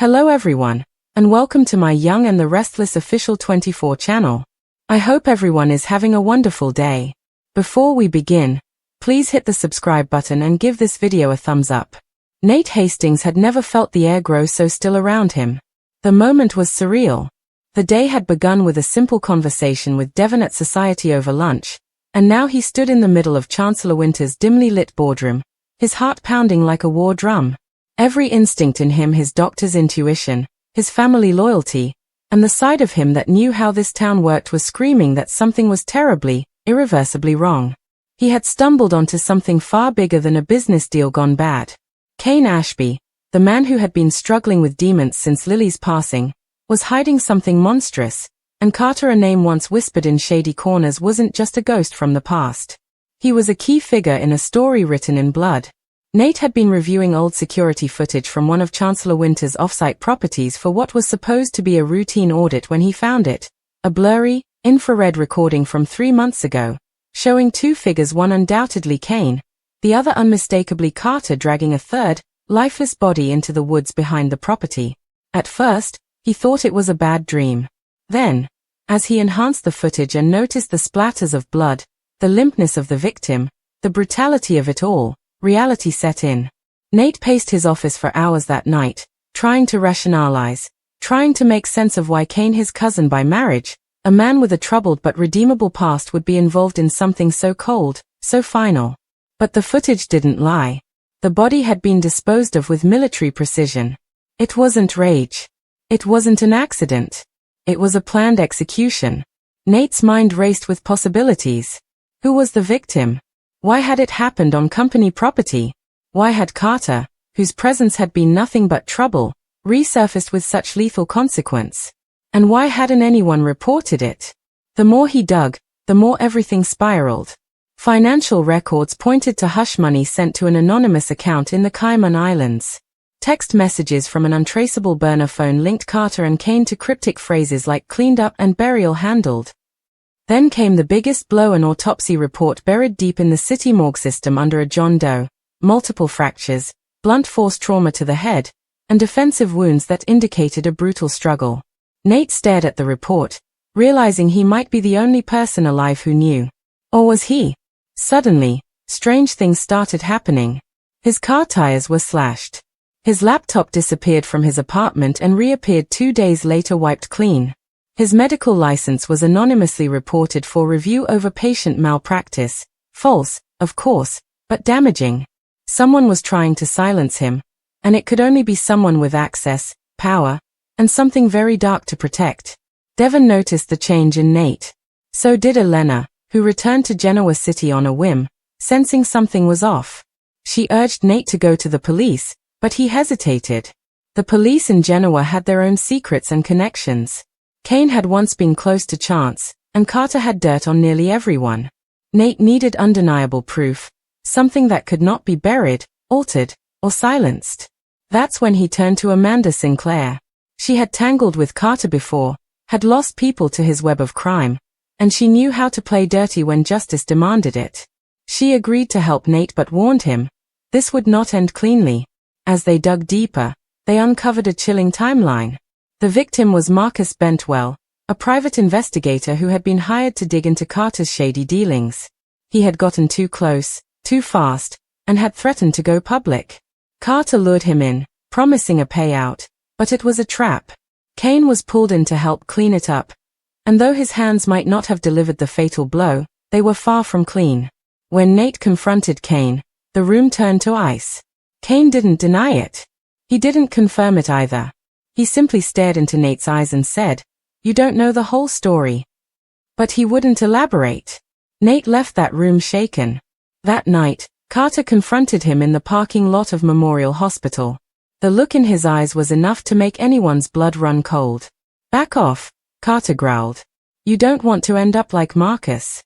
Hello everyone, and welcome to my Young and the Restless official 24 channel. I hope everyone is having a wonderful day. Before we begin, please hit the subscribe button and give this video a thumbs up. Nate Hastings had never felt the air grow so still around him. The moment was surreal. The day had begun with a simple conversation with Devon at society over lunch, and now he stood in the middle of Chancellor Winter's dimly lit boardroom, his heart pounding like a war drum. Every instinct in him, his doctor's intuition, his family loyalty, and the side of him that knew how this town worked was screaming that something was terribly, irreversibly wrong. He had stumbled onto something far bigger than a business deal gone bad. Kane Ashby, the man who had been struggling with demons since Lily's passing, was hiding something monstrous, and Carter, a name once whispered in shady corners, wasn't just a ghost from the past. He was a key figure in a story written in blood. Nate had been reviewing old security footage from one of Chancellor Winter's off-site properties for what was supposed to be a routine audit when he found it, a blurry, infrared recording from 3 months ago, showing two figures, one undoubtedly Kane, the other unmistakably Carter, dragging a third, lifeless body into the woods behind the property. At first, he thought it was a bad dream. Then, as he enhanced the footage and noticed the splatters of blood, the limpness of the victim, the brutality of it all, reality set in. Nate paced his office for hours that night, trying to rationalize, trying to make sense of why Kane, his cousin by marriage, a man with a troubled but redeemable past, would be involved in something so cold, so final. But the footage didn't lie. The body had been disposed of with military precision. It wasn't rage. It wasn't an accident. It was a planned execution. Nate's mind raced with possibilities. Who was the victim? Why had it happened on company property? Why had Carter, whose presence had been nothing but trouble, resurfaced with such lethal consequence? And why hadn't anyone reported it? The more he dug, the more everything spiraled. Financial records pointed to hush money sent to an anonymous account in the Cayman Islands. Text messages from an untraceable burner phone linked Carter and Kane to cryptic phrases like cleaned up and burial handled. Then came the biggest blow, an autopsy report buried deep in the city morgue system under a John Doe, multiple fractures, blunt force trauma to the head, and defensive wounds that indicated a brutal struggle. Nate stared at the report, realizing he might be the only person alive who knew. Or was he? Suddenly, strange things started happening. His car tires were slashed. His laptop disappeared from his apartment and reappeared 2 days later wiped clean. His medical license was anonymously reported for review over patient malpractice. False, of course, but damaging. Someone was trying to silence him, and it could only be someone with access, power, and something very dark to protect. Devon noticed the change in Nate. So did Elena, who returned to Genoa City on a whim, sensing something was off. She urged Nate to go to the police, but he hesitated. The police in Genoa had their own secrets and connections. Kane had once been close to Chance, and Carter had dirt on nearly everyone. Nate needed undeniable proof, something that could not be buried, altered, or silenced. That's when he turned to Amanda Sinclair. She had tangled with Carter before, had lost people to his web of crime, and she knew how to play dirty when justice demanded it. She agreed to help Nate but warned him, this would not end cleanly. As they dug deeper, they uncovered a chilling timeline. The victim was Marcus Bentwell, a private investigator who had been hired to dig into Carter's shady dealings. He had gotten too close, too fast, and had threatened to go public. Carter lured him in, promising a payout, but it was a trap. Kane was pulled in to help clean it up, and though his hands might not have delivered the fatal blow, they were far from clean. When Nate confronted Kane, the room turned to ice. Kane didn't deny it. He didn't confirm it either. He simply stared into Nate's eyes and said, "You don't know the whole story." But he wouldn't elaborate. Nate left that room shaken. That night, Carter confronted him in the parking lot of Memorial Hospital. The look in his eyes was enough to make anyone's blood run cold. "Back off," Carter growled. "You don't want to end up like Marcus."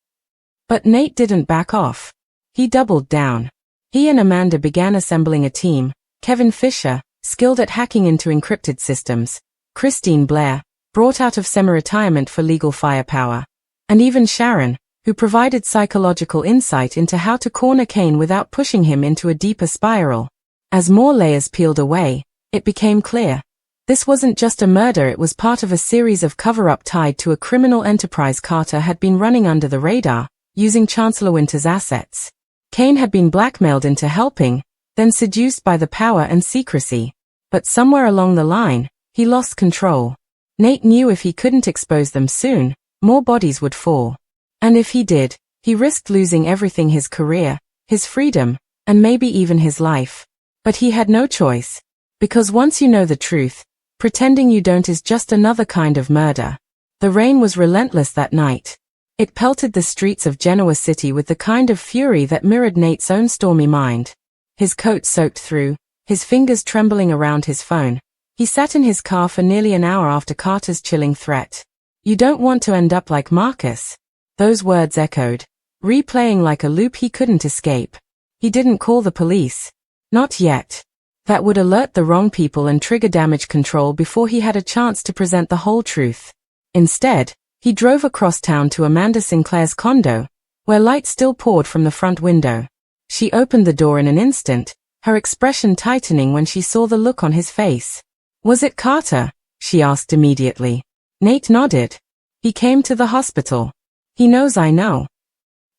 But Nate didn't back off. He doubled down. He and Amanda began assembling a team. Kevin Fisher, skilled at hacking into encrypted systems, Christine Blair, brought out of semi-retirement for legal firepower, and even Sharon, who provided psychological insight into how to corner Kane without pushing him into a deeper spiral. As more layers peeled away, it became clear. This wasn't just a murder, it was part of a series of cover-up tied to a criminal enterprise Carter had been running under the radar, using Chancellor Winter's assets. Kane had been blackmailed into helping, then seduced by the power and secrecy. But somewhere along the line, he lost control. Nate knew if he couldn't expose them soon, more bodies would fall. And if he did, he risked losing everything: his career, his freedom, and maybe even his life. But he had no choice. Because once you know the truth, pretending you don't is just another kind of murder. The rain was relentless that night. It pelted the streets of Genoa City with the kind of fury that mirrored Nate's own stormy mind. His coat soaked through, his fingers trembling around his phone. He sat in his car for nearly an hour after Carter's chilling threat. "You don't want to end up like Marcus." Those words echoed, replaying like a loop he couldn't escape. He didn't call the police. Not yet. That would alert the wrong people and trigger damage control before he had a chance to present the whole truth. Instead, he drove across town to Amanda Sinclair's condo, where light still poured from the front window. She opened the door in an instant, her expression tightening when she saw the look on his face. "Was it Carter?" she asked immediately. Nate nodded. "He came to the hospital. He knows I know."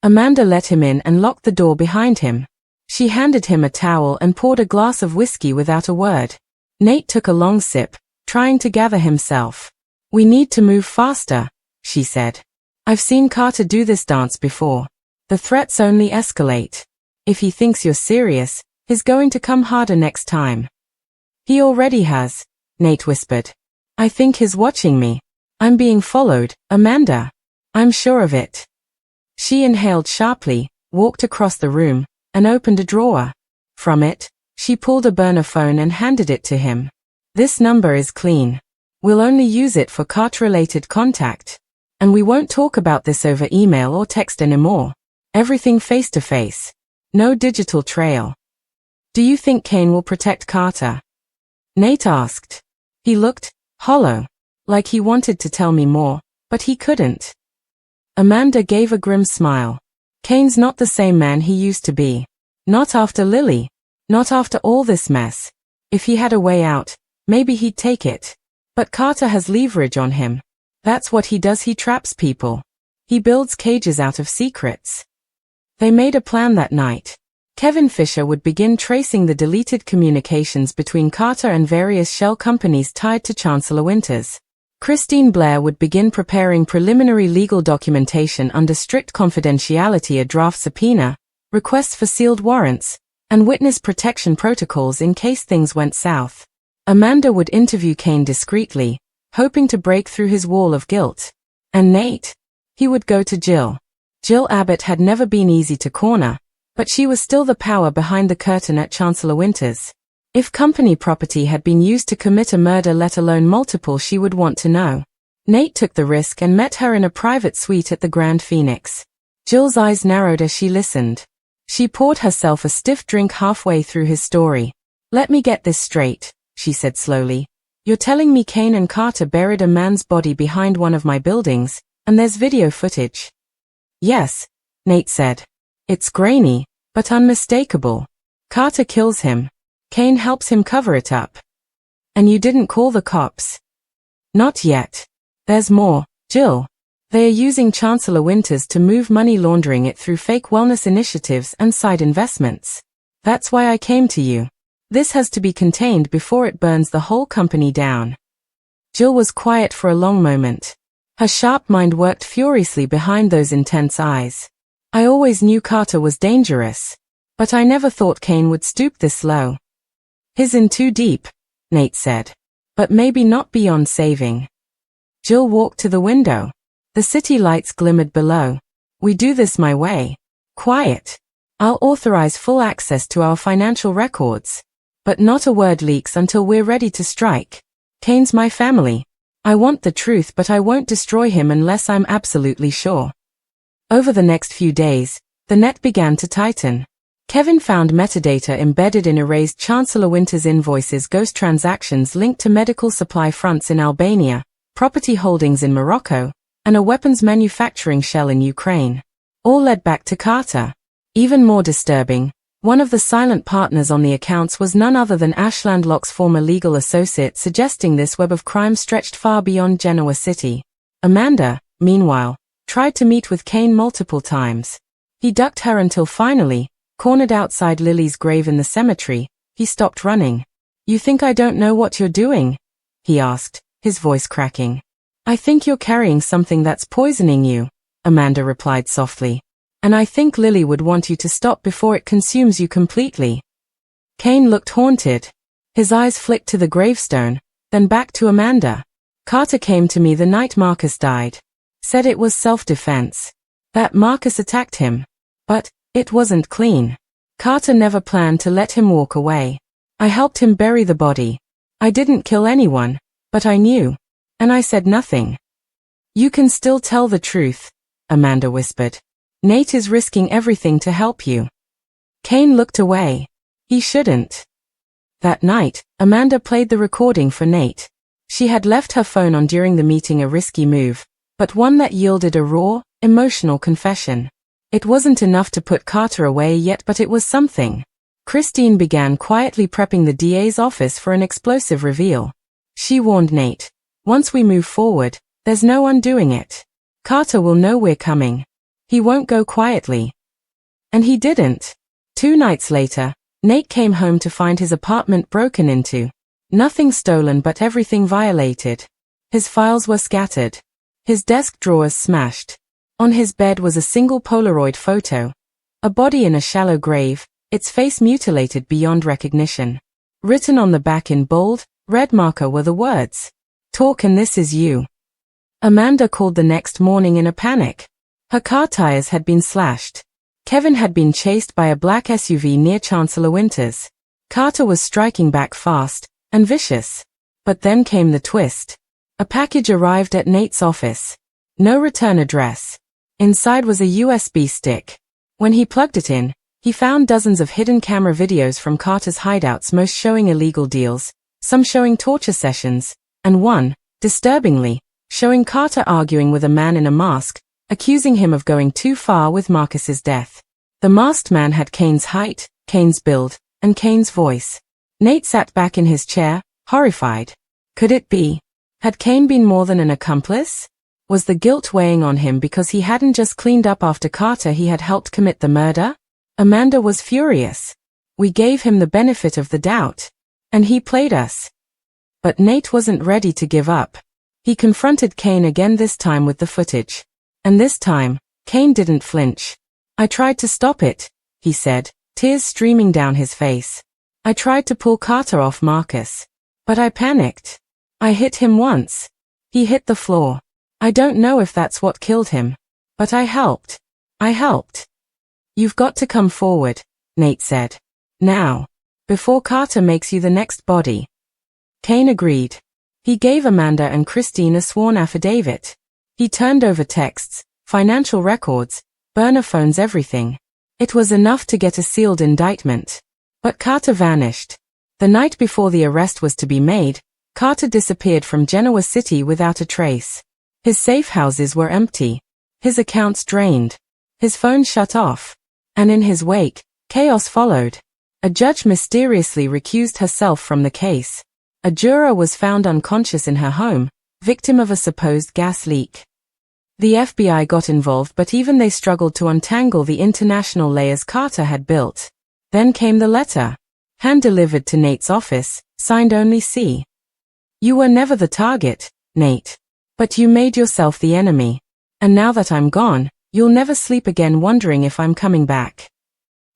Amanda let him in and locked the door behind him. She handed him a towel and poured a glass of whiskey without a word. Nate took a long sip, trying to gather himself. "We need to move faster," she said. "I've seen Carter do this dance before. The threats only escalate. If he thinks you're serious, he's going to come harder next time." "He already has," Nate whispered. "I think he's watching me. I'm being followed, Amanda. I'm sure of it." She inhaled sharply, walked across the room, and opened a drawer. From it, she pulled a burner phone and handed it to him. "This number is clean. We'll only use it for Carter-related contact. And we won't talk about this over email or text anymore. Everything face-to-face. No digital trail." "Do you think Kane will protect Carter?" Nate asked. He looked hollow, like he wanted to tell me more, but he couldn't. Amanda gave a grim smile. "Kane's not the same man he used to be. Not after Lily. Not after all this mess. If he had a way out, maybe he'd take it. But Carter has leverage on him. That's what he does. He traps people. He builds cages out of secrets." They made a plan that night. Kevin Fisher would begin tracing the deleted communications between Carter and various shell companies tied to Chancellor Winters. Christine Blair would begin preparing preliminary legal documentation under strict confidentiality: a draft subpoena, requests for sealed warrants, and witness protection protocols in case things went south. Amanda would interview Kane discreetly, hoping to break through his wall of guilt. And Nate? He would go to Jill. Jill Abbott had never been easy to corner, but she was still the power behind the curtain at Chancellor Winters. If company property had been used to commit a murder, let alone multiple, she would want to know. Nate took the risk and met her in a private suite at the Grand Phoenix. Jill's eyes narrowed as she listened. She poured herself a stiff drink halfway through his story. "Let me get this straight," she said slowly. "You're telling me Kane and Carter buried a man's body behind one of my buildings, and there's video footage?" "Yes," Nate said. "It's grainy, but unmistakable. Carter kills him. Kane helps him cover it up." "And you didn't call the cops?" "Not yet. There's more, Jill. They are using Chancellor Winters to move money, laundering it through fake wellness initiatives and side investments. That's why I came to you. This has to be contained before it burns the whole company down." Jill was quiet for a long moment. Her sharp mind worked furiously behind those intense eyes. "I always knew Carter was dangerous. But I never thought Kane would stoop this low." "He's in too deep," Nate said. "But maybe not beyond saving." Jill walked to the window. The city lights glimmered below. "We do this my way. Quiet. I'll authorize full access to our financial records. But not a word leaks until we're ready to strike. Kane's my family. I want the truth, but I won't destroy him unless I'm absolutely sure." Over the next few days, the net began to tighten. Kevin found metadata embedded in erased Chancellor Winters invoices, ghost transactions linked to medical supply fronts in Albania, property holdings in Morocco, and a weapons manufacturing shell in Ukraine. All led back to Carter. Even more disturbing, One of the silent partners on the accounts was none other than Ashland Locke's former legal associate, suggesting this web of crime stretched far beyond Genoa City. Amanda, meanwhile, tried to meet with Kane multiple times. He ducked her until finally, cornered outside Lily's grave in the cemetery, he stopped running. "You think I don't know what you're doing?" he asked, his voice cracking. "I think you're carrying something that's poisoning you," Amanda replied softly. "And I think Lily would want you to stop before it consumes you completely." Kane looked haunted. His eyes flicked to the gravestone, then back to Amanda. "Carter came to me the night Marcus died. Said it was self-defense. That Marcus attacked him. But it wasn't clean. Carter never planned to let him walk away. I helped him bury the body. I didn't kill anyone, but I knew. And I said nothing." "You can still tell the truth," Amanda whispered. "Nate is risking everything to help you." Kane looked away. He shouldn't. That night, Amanda played the recording for Nate. She had left her phone on during the meeting, a risky move, but one that yielded a raw, emotional confession. It wasn't enough to put Carter away yet, but it was something. Christine began quietly prepping the DA's office for an explosive reveal. She warned Nate, "Once we move forward, there's no undoing it. Carter will know we're coming. He won't go quietly." And he didn't. 2 nights later, Nate came home to find his apartment broken into. Nothing stolen, but everything violated. His files were scattered. His desk drawers smashed. On his bed was a single Polaroid photo. A body in a shallow grave, its face mutilated beyond recognition. Written on the back in bold, red marker were the words, "Talk and this is you." Amanda called the next morning in a panic. Her car tires had been slashed. Kevin had been chased by a black SUV near Chancellor Winters. Carter was striking back fast and vicious. But then came the twist. A package arrived at Nate's office. No return address. Inside was a USB stick. When he plugged it in, he found dozens of hidden camera videos from Carter's hideouts, most showing illegal deals, some showing torture sessions, and one, disturbingly, showing Carter arguing with a man in a mask, accusing him of going too far with Marcus's death. The masked man had Kane's height, Kane's build, and Kane's voice. Nate sat back in his chair, horrified. Could it be? Had Kane been more than an accomplice? Was the guilt weighing on him because he hadn't just cleaned up after Carter, he had helped commit the murder? Amanda was furious. We gave him the benefit of the doubt. And he played us. But Nate wasn't ready to give up. He confronted Kane again, this time with the footage. And this time, Kane didn't flinch. "I tried to stop it," he said, tears streaming down his face. "I tried to pull Carter off Marcus. But I panicked. I hit him once. He hit the floor. I don't know if that's what killed him. But I helped. I helped." "You've got to come forward," Nate said. "Now. Before Carter makes you the next body." Kane agreed. He gave Amanda and Christine a sworn affidavit. He turned over texts, financial records, burner phones, everything. It was enough to get a sealed indictment. But Carter vanished. The night before the arrest was to be made, Carter disappeared from Genoa City without a trace. His safe houses were empty. His accounts drained. His phone shut off. And in his wake, chaos followed. A judge mysteriously recused herself from the case. A juror was found unconscious in her home, victim of a supposed gas leak. The FBI got involved, but even they struggled to untangle the international layers Carter had built. Then came the letter. Hand-delivered to Nate's office, signed only C. "You were never the target, Nate. But you made yourself the enemy. And now that I'm gone, you'll never sleep again wondering if I'm coming back."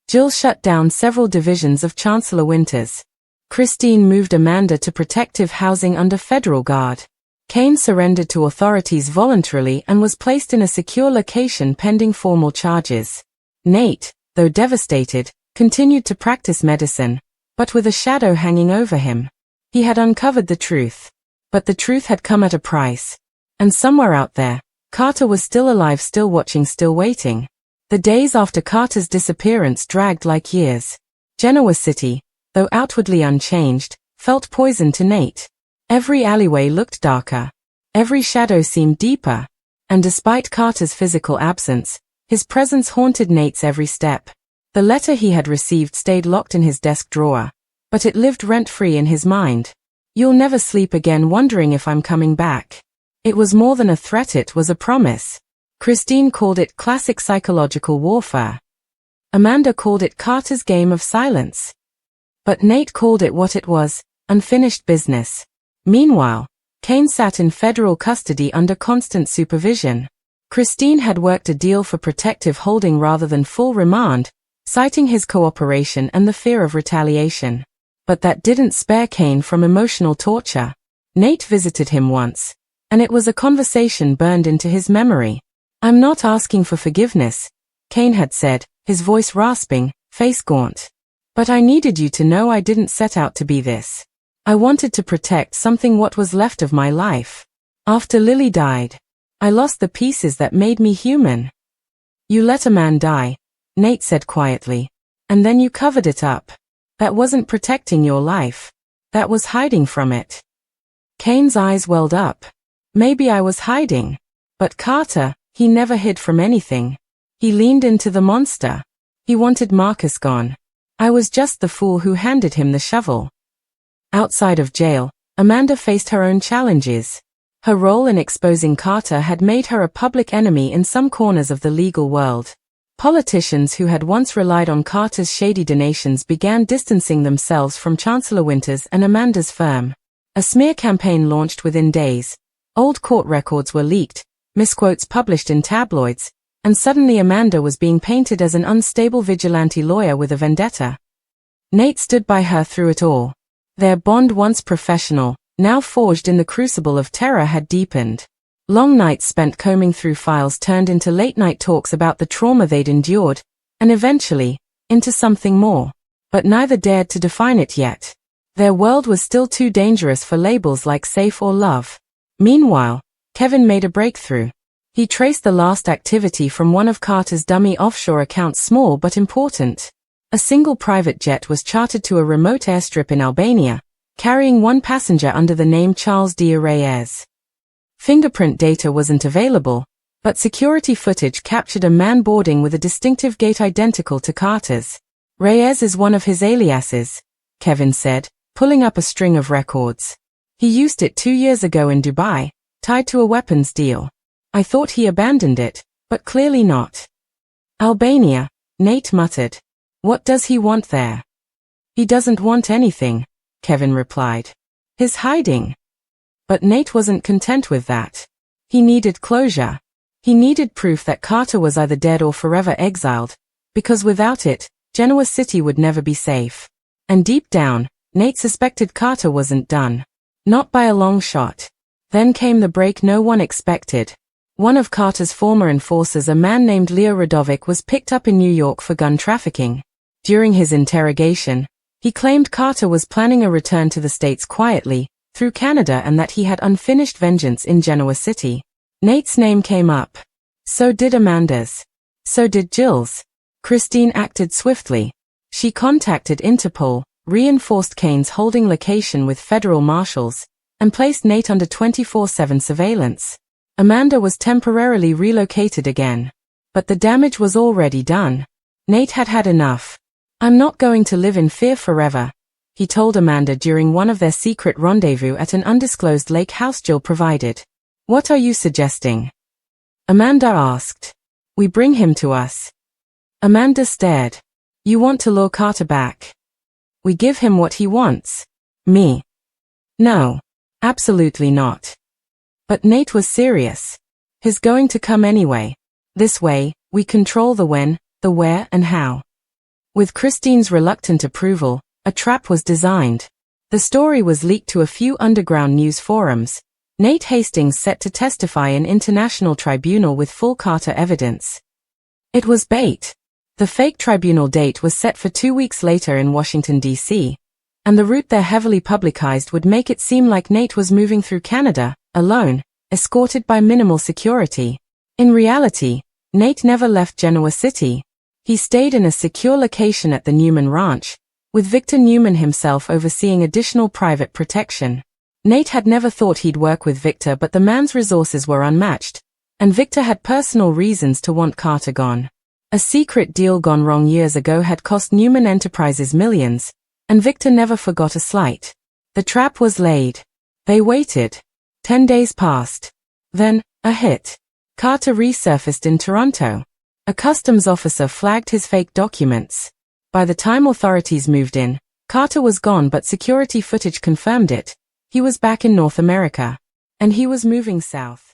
Jill shut down several divisions of Chancellor Winters. Christine moved Amanda to protective housing under federal guard. Kane surrendered to authorities voluntarily and was placed in a secure location pending formal charges. Nate, though devastated, continued to practice medicine, but with a shadow hanging over him. He had uncovered the truth. But the truth had come at a price. And somewhere out there, Carter was still alive, still watching, still waiting. The days after Carter's disappearance dragged like years. Genoa City, though outwardly unchanged, felt poison to Nate. Every alleyway looked darker. Every shadow seemed deeper. And despite Carter's physical absence, his presence haunted Nate's every step. The letter he had received stayed locked in his desk drawer, but it lived rent-free in his mind. "You'll never sleep again wondering if I'm coming back." It was more than a threat, it was a promise. Christine called it classic psychological warfare. Amanda called it Carter's game of silence. But Nate called it what it was, unfinished business. Meanwhile, Kane sat in federal custody under constant supervision. Christine had worked a deal for protective holding rather than full remand, citing his cooperation and the fear of retaliation. But that didn't spare Kane from emotional torture. Nate visited him once, and it was a conversation burned into his memory. "I'm not asking for forgiveness," Kane had said, his voice rasping, face gaunt. "But I needed you to know I didn't set out to be this. I wanted to protect something what was left of my life. After Lily died, I lost the pieces that made me human." "You let a man die," Nate said quietly, "and then you covered it up. That wasn't protecting your life. That was hiding from it." Kane's eyes welled up. "Maybe I was hiding. But Carter, he never hid from anything. He leaned into the monster. He wanted Marcus gone. I was just the fool who handed him the shovel." Outside of jail, Amanda faced her own challenges. Her role in exposing Carter had made her a public enemy in some corners of the legal world. Politicians who had once relied on Carter's shady donations began distancing themselves from Chancellor Winters and Amanda's firm. A smear campaign launched within days. Old court records were leaked, misquotes published in tabloids, and suddenly Amanda was being painted as an unstable vigilante lawyer with a vendetta. Nate stood by her through it all. Their bond, once professional, now forged in the crucible of terror, had deepened. Long nights spent combing through files turned into late-night talks about the trauma they'd endured, and eventually, into something more. But neither dared to define it yet. Their world was still too dangerous for labels like safe or love. Meanwhile, Kevin made a breakthrough. He traced the last activity from one of Carter's dummy offshore accounts, small but important. A single private jet was chartered to a remote airstrip in Albania, carrying one passenger under the name Charles D. Reyes. Fingerprint data wasn't available, but security footage captured a man boarding with a distinctive gait identical to Carter's. "Reyes is one of his aliases," Kevin said, pulling up a string of records. "He used it 2 years ago in Dubai, tied to a weapons deal. I thought he abandoned it, but clearly not." "Albania," Nate muttered. "What does he want there?" "He doesn't want anything," Kevin replied. "He's hiding." But Nate wasn't content with that. He needed closure. He needed proof that Carter was either dead or forever exiled, because without it, Genoa City would never be safe. And deep down, Nate suspected Carter wasn't done. Not by a long shot. Then came the break no one expected. One of Carter's former enforcers, a man named Leo Radovic, was picked up in New York for gun trafficking. During his interrogation, he claimed Carter was planning a return to the States quietly, through Canada, and that he had unfinished vengeance in Genoa City. Nate's name came up. So did Amanda's. So did Jill's. Christine acted swiftly. She contacted Interpol, reinforced Kane's holding location with federal marshals, and placed Nate under 24/7 surveillance. Amanda was temporarily relocated again. But the damage was already done. Nate had had enough. "I'm not going to live in fear forever," he told Amanda during one of their secret rendezvous at an undisclosed lake house Jill provided. "What are you suggesting?" Amanda asked. "We bring him to us." Amanda stared. "You want to lure Carter back?" "We give him what he wants." "Me?" "No. Absolutely not." But Nate was serious. "He's going to come anyway. This way, we control the when, the where, and how." With Christine's reluctant approval, a trap was designed. The story was leaked to a few underground news forums. Nate Hastings set to testify in international tribunal with full Carter evidence. It was bait. The fake tribunal date was set for 2 weeks later in Washington, D.C., and the route there heavily publicized would make it seem like Nate was moving through Canada, alone, escorted by minimal security. In reality, Nate never left Genoa City. He stayed in a secure location at the Newman Ranch, with Victor Newman himself overseeing additional private protection. Nate had never thought he'd work with Victor, but the man's resources were unmatched, and Victor had personal reasons to want Carter gone. A secret deal gone wrong years ago had cost Newman Enterprises millions, and Victor never forgot a slight. The trap was laid. They waited. 10 days passed. Then, a hit. Carter resurfaced in Toronto. A customs officer flagged his fake documents. By the time authorities moved in, Carter was gone, but security footage confirmed it. He was back in North America. And he was moving south.